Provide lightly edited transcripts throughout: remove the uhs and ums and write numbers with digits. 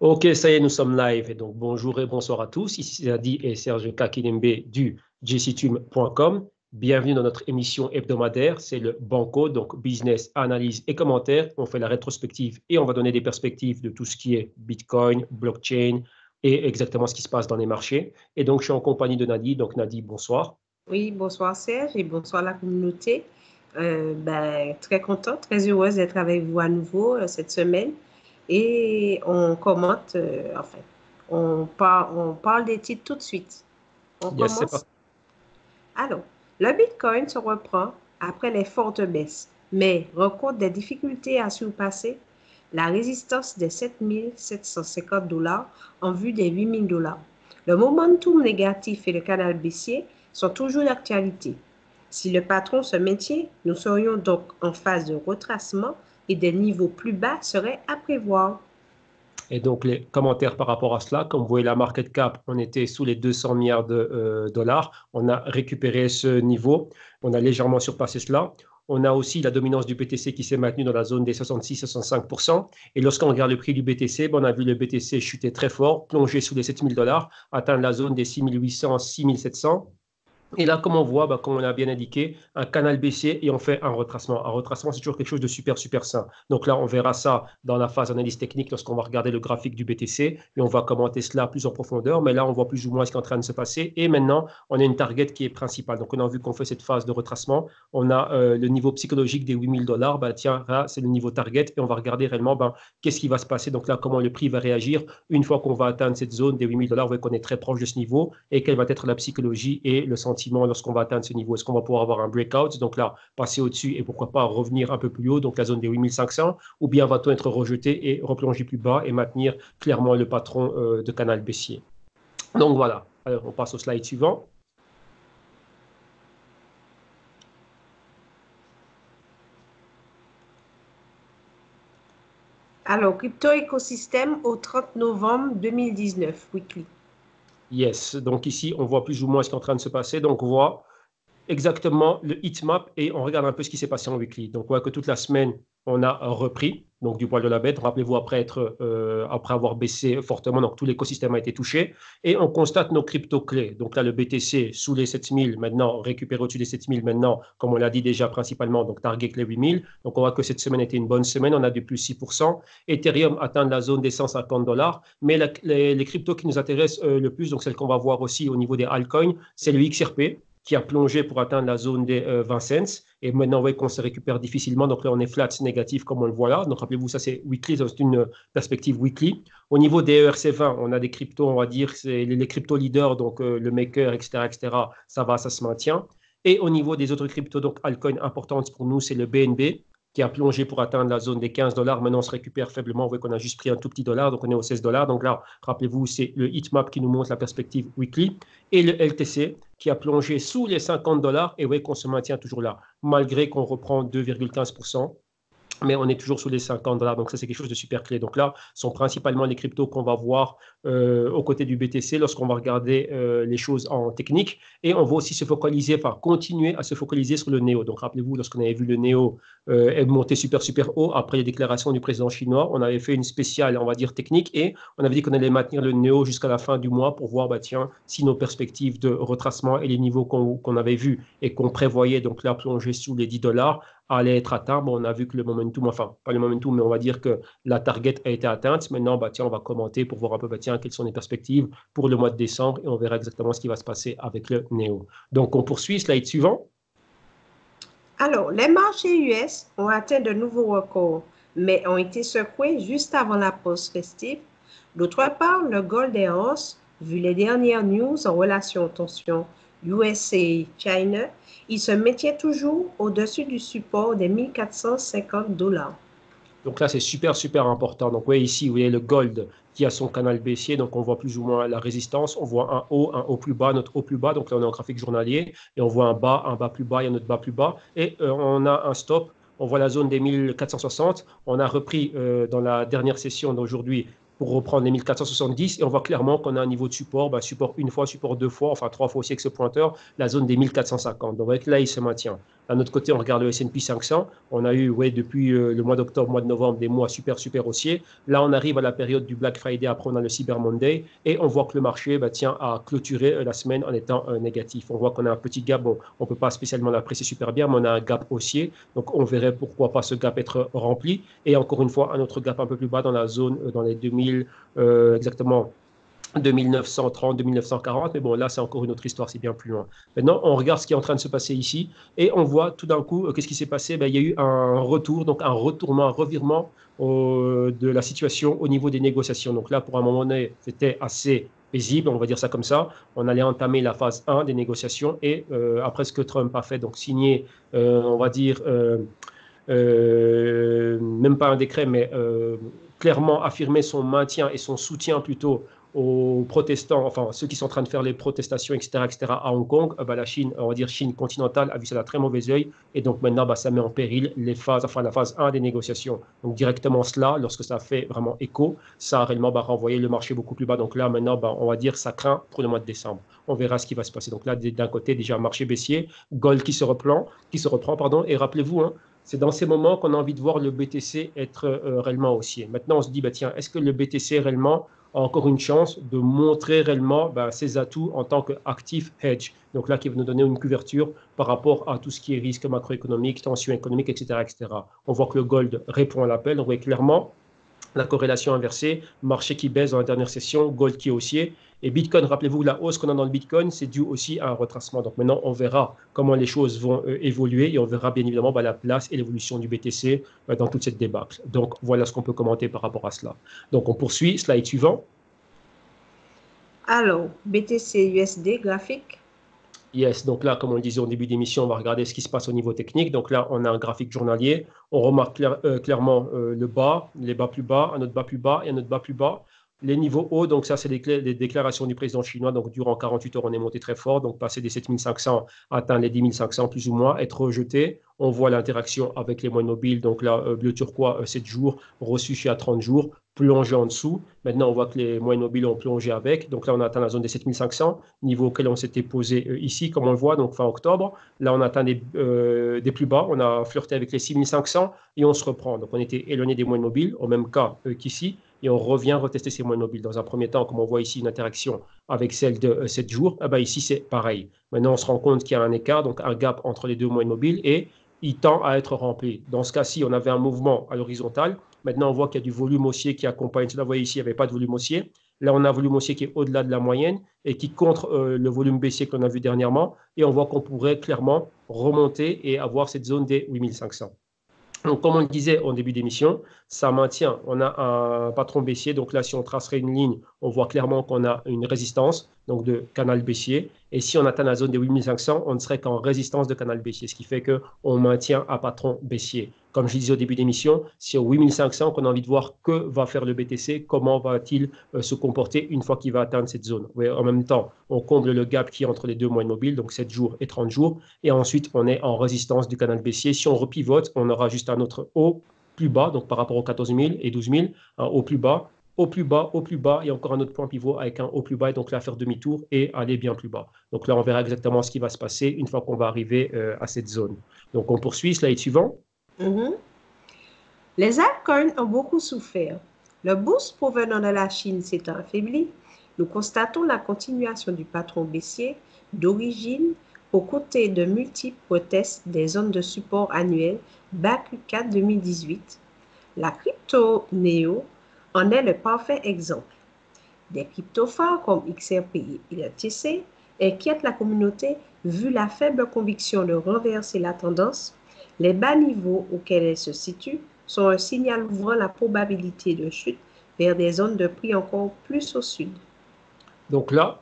Ok, ça y est, nous sommes live. Et donc, bonjour et bonsoir à tous. Ici Zadi et Serge Kakinembe du jctum.com. Bienvenue dans notre émission hebdomadaire. C'est le Banco, donc business, analyse et commentaires. On fait la rétrospective et on va donner des perspectives de tout ce qui est Bitcoin, blockchain et exactement ce qui se passe dans les marchés. Et donc, je suis en compagnie de Nadi. Donc, Nadi, bonsoir. Oui, bonsoir Serge et bonsoir la communauté. Très contente, très heureuse d'être avec vous à nouveau cette semaine. Et on commente, on parle des titres tout de suite. On Yes, c'est commence? Alors, le Bitcoin se reprend après les fortes baisses, mais rencontre des difficultés à surpasser la résistance des 7 750 $ en vue des 8 000 $. Le momentum négatif et le canal baissier sont toujours d'actualité. Si le patron se maintient, nous serions donc en phase de retracement et des niveaux plus bas seraient à prévoir. Et donc, les commentaires par rapport à cela, comme vous voyez la market cap, on était sous les 200 milliards de dollars. On a récupéré ce niveau. On a légèrement surpassé cela. On a aussi la dominance du BTC qui s'est maintenue dans la zone des 66-65%. Et lorsqu'on regarde le prix du BTC, on a vu le BTC chuter très fort, plonger sous les 7000 $, atteindre la zone des 6800, 6700. Et là, comme on voit, comme on a bien indiqué, un canal baissier et on fait un retracement. Un retracement, c'est toujours quelque chose de super, super sain. Donc là, on verra ça dans la phase analyse technique lorsqu'on va regarder le graphique du BTC et on va commenter cela plus en profondeur. Mais là, on voit plus ou moins ce qui est en train de se passer. Et maintenant, on a une target qui est principale. Donc, on a vu qu'on fait cette phase de retracement. On a le niveau psychologique des 8000 $. Tiens, là, c'est le niveau target et on va regarder réellement qu'est-ce qui va se passer. Donc là, comment le prix va réagir une fois qu'on va atteindre cette zone des 8000 $. Vous voyez qu'on est très proche de ce niveau et quelle va être la psychologie et le sentiment lorsqu'on va atteindre ce niveau. Est-ce qu'on va pouvoir avoir un breakout, donc là, passer au-dessus et pourquoi pas revenir un peu plus haut, donc la zone des 8500, ou bien va-t-on être rejeté et replonger plus bas et maintenir clairement le patron de canal baissier. Donc voilà, alors on passe au slide suivant. Alors, crypto écosystème au 30 novembre 2019, weekly. Yes, donc ici, on voit plus ou moins ce qui est en train de se passer. Donc, on voit exactement le heatmap et on regarde un peu ce qui s'est passé en weekly. Donc, on voit que toute la semaine, on a repris, donc du poil de la bête. Rappelez-vous, après avoir baissé fortement, donc tout l'écosystème a été touché. Et on constate nos cryptos clés. Donc là, le BTC sous les 7000, maintenant récupéré au-dessus des 7000, maintenant, comme on l'a dit déjà principalement, donc target les 8000. Donc on voit que cette semaine était une bonne semaine, on a du plus 6%. Ethereum atteint la zone des 150 $. Mais les cryptos qui nous intéressent le plus, donc celles qu'on va voir aussi au niveau des altcoins, c'est le XRP qui a plongé pour atteindre la zone des 20 cents. Et maintenant, vous voyez qu'on se récupère difficilement. Donc là, on est flat négatif comme on le voit là. Donc rappelez-vous, ça c'est weekly, c'est une perspective weekly. Au niveau des ERC20, on a des cryptos, on va dire, c'est les cryptos leaders, donc le maker, etc., etc. Ça va, ça se maintient. Et au niveau des autres cryptos, donc altcoins importantes pour nous, c'est le BNB qui a plongé pour atteindre la zone des 15 $. Maintenant, on se récupère faiblement. Vous voyez qu'on a juste pris un tout petit dollar, donc on est aux 16 $. Donc là, rappelez-vous, c'est le heatmap qui nous montre la perspective weekly. Et le LTC qui a plongé sous les 50 $. Et vous voyez qu'on se maintient toujours là, malgré qu'on reprend 2,15%. Mais on est toujours sous les 50 $. Donc ça, c'est quelque chose de super clé. Donc là, ce sont principalement les cryptos qu'on va voir aux côtés du BTC lorsqu'on va regarder les choses en technique. Et on va aussi se focaliser, enfin continuer à se focaliser sur le NEO. Donc rappelez-vous, lorsqu'on avait vu le NEO monter super, super haut, après les déclarations du président chinois, on avait fait une spéciale, on va dire, technique. Et on avait dit qu'on allait maintenir le NEO jusqu'à la fin du mois pour voir, tiens, si nos perspectives de retracement et les niveaux qu'on avait vus et qu'on prévoyait, donc là, plonger sous les 10 $, allait être atteint. Bon, on a vu que le momentum, enfin, pas le momentum, mais on va dire que la target a été atteinte. Maintenant, tiens, on va commenter pour voir un peu, tiens, quelles sont les perspectives pour le mois de décembre et on verra exactement ce qui va se passer avec le NEO. Donc, on poursuit, slide suivant. Alors, les marchés US ont atteint de nouveaux records, mais ont été secoués juste avant la pause festive. D'autre part, le gold est en hausse, vu les dernières news en relation aux tensions USA-China. Il se maintient toujours au-dessus du support des 1450 $. Donc là, c'est super, super important. Donc, oui, ici, vous voyez le gold qui a son canal baissier. Donc, on voit plus ou moins la résistance. On voit un haut plus bas, notre haut plus bas. Donc là, on est en graphique journalier. Et on voit un bas plus bas, il y a notre bas plus bas. Et on a un stop. On voit la zone des 1460. On a repris dans la dernière session d'aujourd'hui pour reprendre les 1470. Et on voit clairement qu'on a un niveau de support, support une fois, support deux fois, enfin trois fois aussi avec ce pointeur, la zone des 1450. Donc, là, il se maintient. D'un autre côté, on regarde le S&P 500. On a eu, ouais, depuis le mois d'octobre, mois de novembre, des mois super, super haussiers. Là, on arrive à la période du Black Friday. Après, on a le Cyber Monday. Et on voit que le marché tient à clôturer la semaine en étant négatif. On voit qu'on a un petit gap. Bon, on ne peut pas spécialement l'apprécier super bien, mais on a un gap haussier. Donc, on verrait pourquoi pas ce gap être rempli. Et encore une fois, un autre gap un peu plus bas dans la zone, dans les 2000, exactement 2930, 2940, mais bon, là, c'est encore une autre histoire, c'est bien plus loin. Maintenant, on regarde ce qui est en train de se passer ici, et on voit tout d'un coup, qu'est-ce qui s'est passé? Il y a eu un retour, donc un retournement, un revirement de la situation au niveau des négociations. Donc là, pour un moment donné, c'était assez paisible, on va dire ça comme ça. On allait entamer la phase 1 des négociations, et après ce que Trump a fait, donc signer, on va dire, même pas un décret, mais clairement affirmer son maintien et son soutien plutôt aux protestants, enfin ceux qui sont en train de faire les protestations, etc., à Hong Kong, la Chine, on va dire Chine continentale, a vu ça d'un très mauvais œil, et donc maintenant, ça met en péril les phases, enfin la phase 1 des négociations. Donc directement cela, lorsque ça fait vraiment écho, ça a réellement renvoyé le marché beaucoup plus bas. Donc là, maintenant, on va dire ça craint pour le mois de décembre. On verra ce qui va se passer. Donc là, d'un côté, déjà marché baissier, gold qui se reprend, pardon, et rappelez-vous, hein, c'est dans ces moments qu'on a envie de voir le BTC être réellement haussier. Maintenant, on se dit, tiens, est-ce que le BTC réellement a encore une chance de montrer réellement ses atouts en tant qu'actif hedge? Donc là, qui va nous donner une couverture par rapport à tout ce qui est risque macroéconomique, tension économique, etc., etc. On voit que le gold répond à l'appel. On voit clairement la corrélation inversée, marché qui baisse dans la dernière session, gold qui est haussier. Et Bitcoin, rappelez-vous, la hausse qu'on a dans le Bitcoin, c'est dû aussi à un retracement. Donc maintenant, on verra comment les choses vont évoluer et on verra bien évidemment la place et l'évolution du BTC dans toute cette débâcle. Donc voilà ce qu'on peut commenter par rapport à cela. Donc on poursuit, slide suivant. Alors, BTC USD graphique. Yes, donc là, comme on le disait au début d'émission, on va regarder ce qui se passe au niveau technique. Donc là, on a un graphique journalier. On remarque clairement le bas, les bas plus bas, un autre bas plus bas et un autre bas plus bas. Les niveaux hauts, donc ça, c'est les déclarations du président chinois. Donc durant 48 heures, on est monté très fort. Donc passer des 7500, atteindre les 10 500 plus ou moins, être rejeté. On voit l'interaction avec les moyennes mobiles. Donc là, bleu turquois, 7 jours, reçu chez à 30 jours, plongé en dessous. Maintenant, on voit que les moyennes mobiles ont plongé avec. Donc là, on atteint la zone des 7500, niveau auquel on s'était posé ici, comme on le voit, donc fin octobre. Là, on atteint des plus bas. On a flirté avec les 6500 et on se reprend. Donc on était éloigné des moyennes mobiles, au même cas qu'ici. Et on revient retester ces moyennes mobiles. Dans un premier temps, comme on voit ici, une interaction avec celle de 7 jours, ici, c'est pareil. Maintenant, on se rend compte qu'il y a un écart, donc un gap entre les deux moyennes mobiles, et il tend à être rempli. Dans ce cas-ci, on avait un mouvement à l'horizontale. Maintenant, on voit qu'il y a du volume haussier qui accompagne cela. Vous voyez ici, il n'y avait pas de volume haussier. Là, on a un volume haussier qui est au-delà de la moyenne et qui contre le volume baissier qu'on a vu dernièrement. Et on voit qu'on pourrait clairement remonter et avoir cette zone des 8500. Donc, comme on le disait au début d'émission, ça maintient. On a un patron baissier. Donc là, si on tracerait une ligne, on voit clairement qu'on a une résistance donc de canal baissier. Et si on atteint la zone des 8500, on ne serait qu'en résistance de canal baissier, ce qui fait qu'on maintient un patron baissier. Comme je disais au début d'émission, si au 8500, qu'on a envie de voir que va faire le BTC, comment va-t-il se comporter une fois qu'il va atteindre cette zone. Oui, en même temps, on comble le gap qui est entre les deux moyennes mobiles, donc 7 jours et 30 jours. Et ensuite, on est en résistance du canal baissier. Si on repivote, on aura juste un autre haut plus bas, donc par rapport aux 14 000 et 12 000, un haut plus bas, au plus bas, au plus bas, et encore un autre point pivot avec un haut plus bas, et donc là, faire demi-tour et aller bien plus bas. Donc là, on verra exactement ce qui va se passer une fois qu'on va arriver à cette zone. Donc on poursuit, slide suivant. Les altcoins ont beaucoup souffert. Le boost provenant de la Chine s'étant affaibli, nous constatons la continuation du patron baissier d'origine aux côtés de multiples protestes des zones de support annuelles bas Q4 2018. La crypto NEO en est le parfait exemple. Des cryptos phares comme XRP et ETC inquiètent la communauté vu la faible conviction de renverser la tendance. Les bas niveaux auxquels elles se situent sont un signal ouvrant la probabilité de chute vers des zones de prix encore plus au sud. Donc là,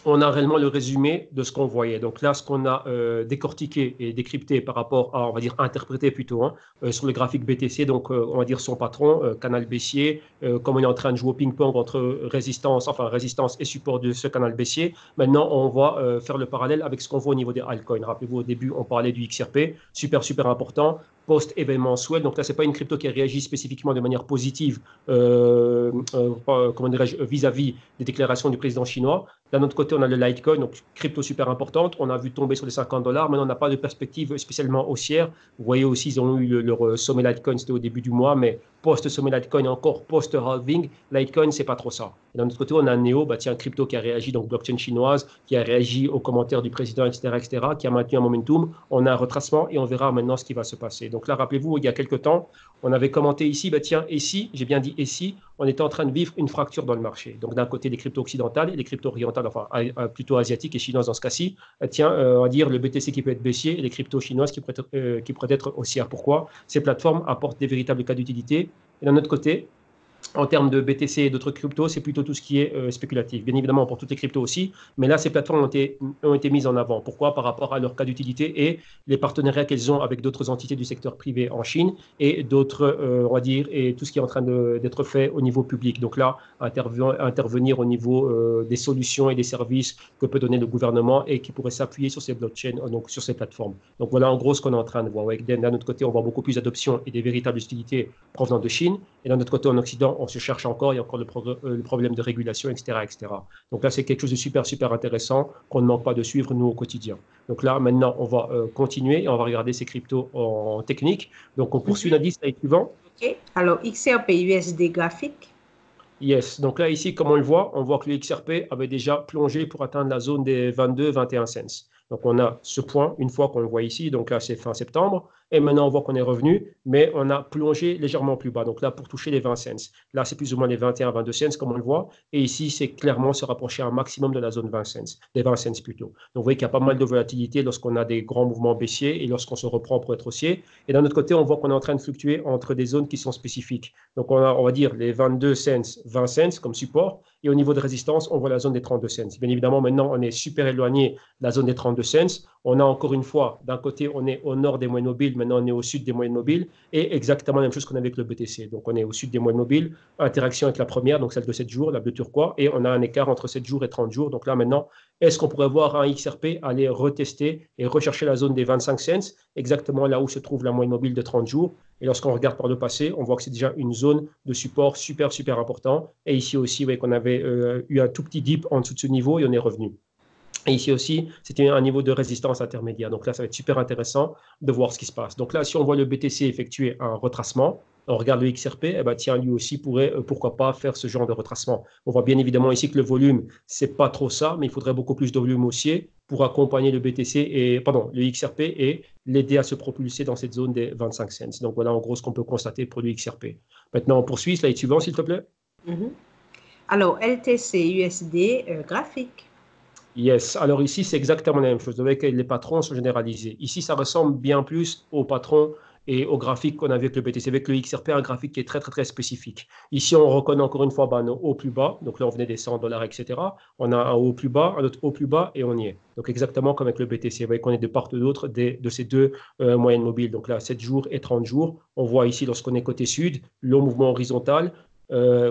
on a réellement le résumé de ce qu'on voyait. Donc là, ce qu'on a décortiqué et décrypté par rapport à, on va dire, interprété plutôt, sur le graphique BTC, donc on va dire son patron, canal baissier, comme on est en train de jouer au ping-pong entre résistance et support de ce canal baissier. Maintenant, on va faire le parallèle avec ce qu'on voit au niveau des altcoins. Rappelez-vous, au début, on parlait du XRP, super, super important. post-événementiel. Donc là, ce n'est pas une crypto qui a réagi spécifiquement de manière positive comment dirais-je, vis-à-vis des déclarations du président chinois. D'un autre côté, on a le Litecoin, donc crypto super importante. On a vu tomber sur les $50. Maintenant, on n'a pas de perspective spécialement haussière. Vous voyez aussi, ils ont eu leur sommet Litecoin, c'était au début du mois, mais post-sommet Litecoin, encore post-halving, Litecoin, c'est pas trop ça. Et d'un autre côté, on a Neo, tiens, crypto qui a réagi, donc blockchain chinoise, qui a réagi aux commentaires du président, etc., qui a maintenu un momentum. On a un retracement et on verra maintenant ce qui va se passer. Donc là, rappelez-vous, il y a quelques temps, on avait commenté ici, tiens, ici, j'ai bien dit ici, on était en train de vivre une fracture dans le marché. Donc d'un côté, les cryptos occidentales et les cryptos orientales, enfin plutôt asiatiques et chinoises dans ce cas-ci, tiens, on va dire le BTC qui peut être baissier et les cryptos chinoises qui pourraient être haussières. Pourquoi? Ces plateformes apportent des véritables cas d'utilité. Et d'un autre côté, en termes de BTC et d'autres cryptos, c'est plutôt tout ce qui est spéculatif. Bien évidemment, pour toutes les cryptos aussi, mais là, ces plateformes ont été mises en avant. Pourquoi? Par rapport à leur cas d'utilité et les partenariats qu'elles ont avec d'autres entités du secteur privé en Chine et d'autres, on va dire, et tout ce qui est en train d'être fait au niveau public. Donc là, intervenir au niveau des solutions et des services que peut donner le gouvernement et qui pourrait s'appuyer sur ces blockchains, donc sur ces plateformes. Donc voilà en gros ce qu'on est en train de voir. D'un autre côté, on voit beaucoup plus d'adoption et des véritables utilités provenant de Chine. Et d'un autre côté, en Occident, on se cherche encore, il y a encore le problème de régulation, etc., etc. Donc là, c'est quelque chose de super, super intéressant qu'on ne manque pas de suivre, nous, au quotidien. Donc là, maintenant, on va continuer et on va regarder ces cryptos en technique. Donc, on poursuit l'indice suivant. OK. Alors, XRP USD graphique. Yes. Donc là, ici, comme on le voit que le XRP avait déjà plongé pour atteindre la zone des 22-21 cents. Donc, on a ce point, une fois qu'on le voit ici, donc là, c'est fin septembre. Et maintenant, on voit qu'on est revenu, mais on a plongé légèrement plus bas. Donc là, pour toucher les 20 cents. Là, c'est plus ou moins les 21-22 cents, comme on le voit. Et ici, c'est clairement se rapprocher un maximum de la zone 20 cents, des 20 cents plutôt. Donc, vous voyez qu'il y a pas mal de volatilité lorsqu'on a des grands mouvements baissiers et lorsqu'on se reprend pour être haussier. Et d'un autre côté, on voit qu'on est en train de fluctuer entre des zones qui sont spécifiques. Donc, on va dire les 22 cents, 20 cents comme support. Et au niveau de résistance, on voit la zone des 32 cents. Bien évidemment, maintenant, on est super éloigné de la zone des 32 cents. On a encore une fois, d'un côté, on est au nord des moyennes mobiles, maintenant on est au sud des moyennes mobiles, et exactement la même chose qu'on a avec le BTC. Donc on est au sud des moyennes mobiles, interaction avec la première, donc celle de 7 jours, la bleu turquoise, et on a un écart entre 7 jours et 30 jours. Donc là maintenant, est-ce qu'on pourrait voir un XRP aller retester et rechercher la zone des 25 cents, exactement là où se trouve la moyenne mobile de 30 jours? Et lorsqu'on regarde par le passé, on voit que c'est déjà une zone de support super, super important. Et ici aussi, vous voyez qu'on avait eu un tout petit dip en dessous de ce niveau et on est revenu. Et ici aussi, c'était un niveau de résistance intermédiaire. Donc là, ça va être super intéressant de voir ce qui se passe. Donc là, si on voit le BTC effectuer un retracement, on regarde le XRP, eh ben, tiens, lui aussi pourrait, pourquoi pas, faire ce genre de retracement. On voit bien évidemment ici que le volume, c'est pas trop ça, mais il faudrait beaucoup plus de volume haussier pour accompagner le le XRP et l'aider à se propulser dans cette zone des 25 cents. Donc voilà en gros ce qu'on peut constater pour le XRP. Maintenant, on poursuit. Slide suivant, s'il te plaît. Alors, LTC USD graphique. Yes, alors ici, c'est exactement la même chose. Vous voyez que les patrons sont généralisés. Ici, ça ressemble bien plus aux patrons et aux graphiques qu'on a avec le BTC. Avec le XRP, un graphique qui est très, très, très spécifique. Ici, on reconnaît encore une fois nos hauts plus bas. Donc là, on venait des $100, etc. On a un haut plus bas, un autre haut plus bas, et on y est. Donc exactement comme avec le BTC. Vous voyez qu'on est de part et d'autre de ces deux moyennes mobiles. Donc là, 7 jours et 30 jours. On voit ici, lorsqu'on est côté sud, le mouvement horizontal,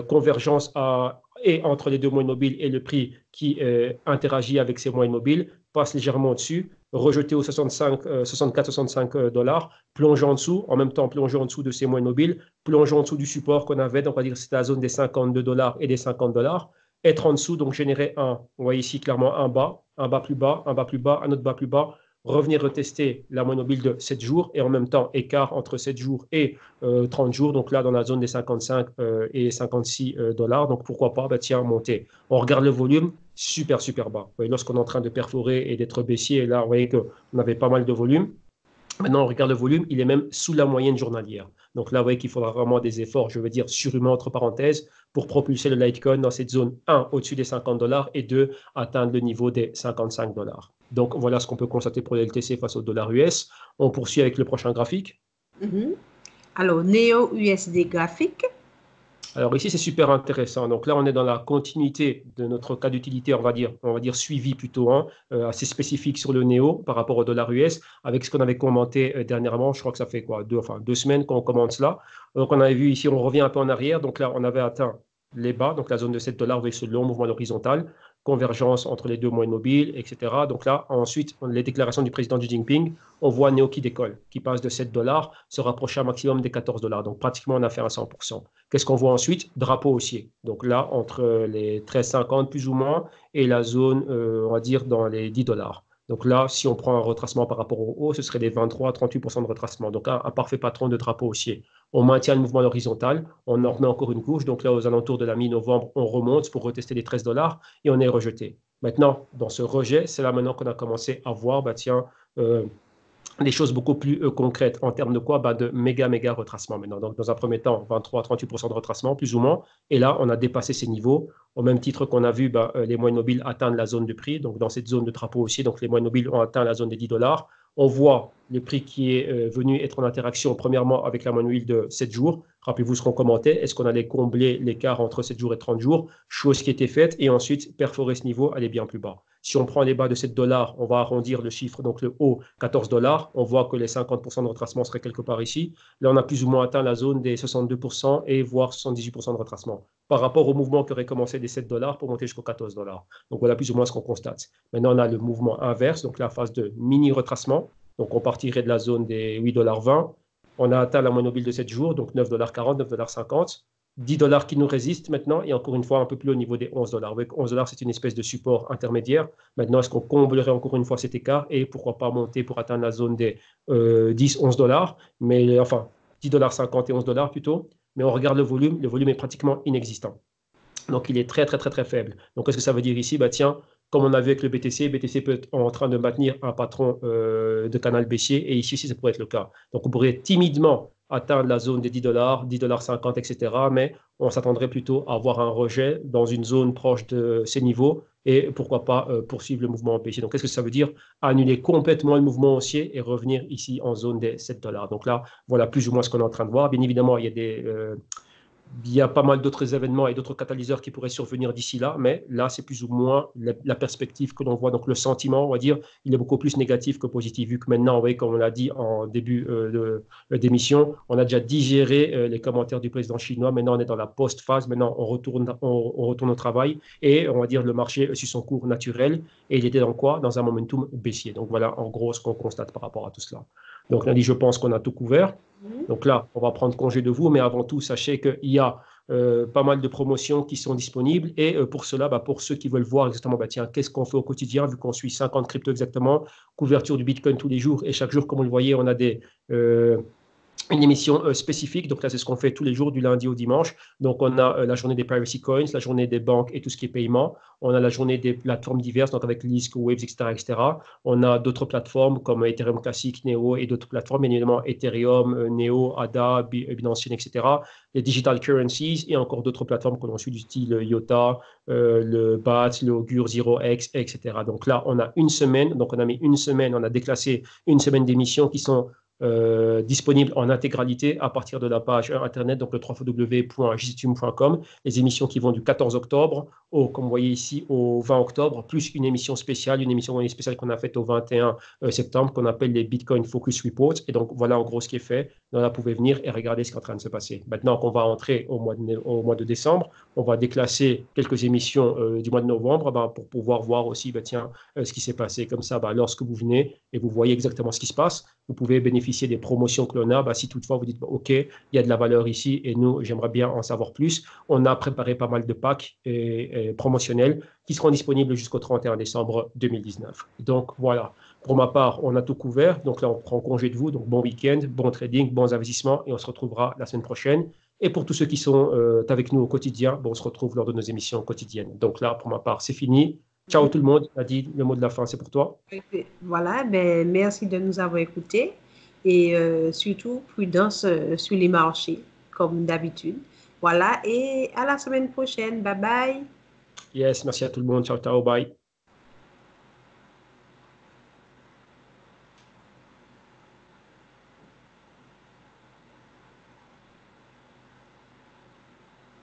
convergence et entre les deux moyennes mobiles et le prix qui interagit avec ces moyennes mobiles, passe légèrement au-dessus, rejeté aux 64-65 $, plonge en dessous, en même temps plonge en dessous de ces moyennes mobiles, plonge en dessous du support qu'on avait, donc on va dire que c'était la zone des 52 $ et des 50 $, être en dessous, donc générer on voit ici clairement un bas plus bas, un bas plus bas, un autre bas plus bas, revenir retester la moyenne mobile de 7 jours et en même temps écart entre 7 jours et 30 jours, donc là dans la zone des 55 et 56 $, donc pourquoi pas, tiens, monter. On regarde le volume, super, super bas. Vous voyez, lorsqu'on est en train de perforer et d'être baissier, là, vous voyez qu'on avait pas mal de volume. Maintenant, on regarde le volume, il est même sous la moyenne journalière. Donc là, vous voyez qu'il faudra vraiment des efforts, je veux dire, surhumains, entre parenthèses, pour propulser le Litecoin dans cette zone 1 au-dessus des 50 $ et 2 atteindre le niveau des 55 $. Donc voilà ce qu'on peut constater pour le LTC face au dollar US. On poursuit avec le prochain graphique. Alors, Neo USD graphique. Alors ici, c'est super intéressant. Donc là, on est dans la continuité de notre cas d'utilité, on va dire suivi plutôt, assez spécifique sur le Néo par rapport au dollar US, avec ce qu'on avait commenté dernièrement. Je crois que ça fait quoi, 2 semaines qu'on commente cela. Donc on avait vu ici, on revient un peu en arrière. Donc là, on avait atteint les bas, donc la zone de 7 $, vous voyez ce long mouvement horizontal. convergence entre les deux moyennes mobiles, etc. Donc là, ensuite, les déclarations du président Xi Jinping, on voit NEO qui décolle, qui passe de 7 dollars, se rapprocher un maximum des 14 dollars. Donc pratiquement, on a fait un 100%. Qu'est-ce qu'on voit ensuite? Drapeau haussier. Donc là, entre les 13,50 plus ou moins et la zone, on va dire, dans les 10 dollars. Donc là, si on prend un retracement par rapport au haut, ce serait des 23-38% de retracement. Donc un parfait patron de drapeau haussier. On maintient le mouvement horizontal, on en remet encore une couche. Donc là, aux alentours de la mi-novembre, on remonte pour retester les 13 dollars et on est rejeté. Maintenant, dans ce rejet, c'est là maintenant qu'on a commencé à voir, bah tiens, des choses beaucoup plus concrètes en termes de quoi? Bah, de méga retracement maintenant. Donc, dans un premier temps, 23-38% de retracement, plus ou moins. Et là, on a dépassé ces niveaux. Au même titre qu'on a vu, bah, les moyennes mobiles atteindre la zone de prix. Donc, dans cette zone de drapeau aussi, donc les moyennes mobiles ont atteint la zone des 10 dollars. On voit le prix qui est venu être en interaction, premièrement, avec la moyenne mobile de 7 jours. Rappelez-vous ce qu'on commentait. Est-ce qu'on allait combler l'écart entre 7 jours et 30 jours? Chose qui était faite. Et ensuite, perforer ce niveau, aller bien plus bas. Si on prend les bas de 7 dollars, on va arrondir le chiffre, donc le haut, 14 dollars. On voit que les 50% de retracement seraient quelque part ici. Là, on a plus ou moins atteint la zone des 62% et voire 78% de retracement par rapport au mouvement qui aurait commencé des 7 dollars pour monter jusqu'aux 14 dollars. Donc, voilà plus ou moins ce qu'on constate. Maintenant, on a le mouvement inverse, donc la phase de mini-retracement. Donc, on partirait de la zone des 8,20 dollars. On a atteint la moyenne mobile de 7 jours, donc 9,40 $, 9,50 $. 10 dollars qui nous résistent maintenant, et encore une fois, un peu plus au niveau des 11 dollars. Avec 11 dollars, c'est une espèce de support intermédiaire. Maintenant, est-ce qu'on comblerait encore une fois cet écart et pourquoi pas monter pour atteindre la zone des 10, 11 dollars, mais enfin, 10 dollars 50 et 11 dollars plutôt. Mais on regarde le volume est pratiquement inexistant. Donc, il est très faible. Donc, qu'est-ce que ça veut dire ici? Bah, tiens, comme on a vu avec le BTC, BTC peut être en train de maintenir un patron de canal baissier, et ici aussi, ça pourrait être le cas. Donc, on pourrait timidement atteindre la zone des 10 dollars, 10 dollars 50, etc. Mais on s'attendrait plutôt à avoir un rejet dans une zone proche de ces niveaux et pourquoi pas poursuivre le mouvement baissier. Donc, qu'est-ce que ça veut dire? Annuler complètement le mouvement haussier et revenir ici en zone des 7 dollars. Donc là, voilà plus ou moins ce qu'on est en train de voir. Bien évidemment, il y a pas mal d'autres événements et d'autres catalyseurs qui pourraient survenir d'ici là, mais là, c'est plus ou moins la perspective que l'on voit. Donc, le sentiment, on va dire, il est beaucoup plus négatif que positif, vu que maintenant, vous voyez, comme on l'a dit en début d'émission, on a déjà digéré les commentaires du président chinois. Maintenant, on est dans la post-phase. Maintenant, on retourne au travail et on va dire le marché suit son cours naturel. Et il était dans quoi? Dans un momentum baissier. Donc, voilà, en gros, ce qu'on constate par rapport à tout cela. Donc, on a dit, je pense qu'on a tout couvert. Donc là, on va prendre congé de vous, mais avant tout, sachez qu'il y a pas mal de promotions qui sont disponibles. Et pour cela, bah, pour ceux qui veulent voir exactement, bah, tiens, qu'est-ce qu'on fait au quotidien, vu qu'on suit 50 cryptos exactement, couverture du Bitcoin tous les jours. Et chaque jour, comme vous le voyez, on a une émission spécifique. Donc là, c'est ce qu'on fait tous les jours, du lundi au dimanche. Donc, on a la journée des privacy coins, la journée des banques et tout ce qui est paiement. On a la journée des plateformes diverses, donc avec Lisk, Waves, etc., etc. On a d'autres plateformes comme Ethereum Classic, Neo et d'autres plateformes, bien évidemment Ethereum, Neo, ADA, Binance Chain, etc. Les digital currencies et encore d'autres plateformes que l'on suit du style IOTA, le BAT, le Augur, 0x, etc. Donc là, on a une semaine. Donc, on a mis une semaine, on a déclassé une semaine d'émissions qui sont disponible en intégralité à partir de la page internet, donc le www.jstume.com. Les émissions qui vont du 14 octobre comme vous voyez ici, au 20 octobre, plus une émission spéciale qu'on a faite au 21 septembre, qu'on appelle les Bitcoin Focus Reports. Et donc, voilà en gros ce qui est fait. Donc là, vous pouvez venir et regarder ce qui est en train de se passer. Maintenant qu'on va entrer au mois de décembre, on va déclasser quelques émissions du mois de novembre pour pouvoir voir aussi ce qui s'est passé. Comme ça, lorsque vous venez et vous voyez exactement ce qui se passe, vous pouvez bénéficier des promotions que l'on a. Si toutefois vous dites, OK, il y a de la valeur ici et nous, j'aimerais bien en savoir plus, on a préparé pas mal de packs promotionnels qui seront disponibles jusqu'au 31 décembre 2019. Donc voilà, pour ma part, on a tout couvert. Donc là, on prend congé de vous. Donc bon week-end, bon trading, bons investissements et on se retrouvera la semaine prochaine. Et pour tous ceux qui sont avec nous au quotidien, on se retrouve lors de nos émissions quotidiennes. Donc là, pour ma part, c'est fini. Ciao tout le monde. Adi, le mot de la fin, c'est pour toi. Voilà, merci de nous avoir écoutés et surtout prudence sur les marchés, comme d'habitude. Voilà, et à la semaine prochaine. Bye bye. Yes, merci à tout le monde. Ciao, ciao, bye.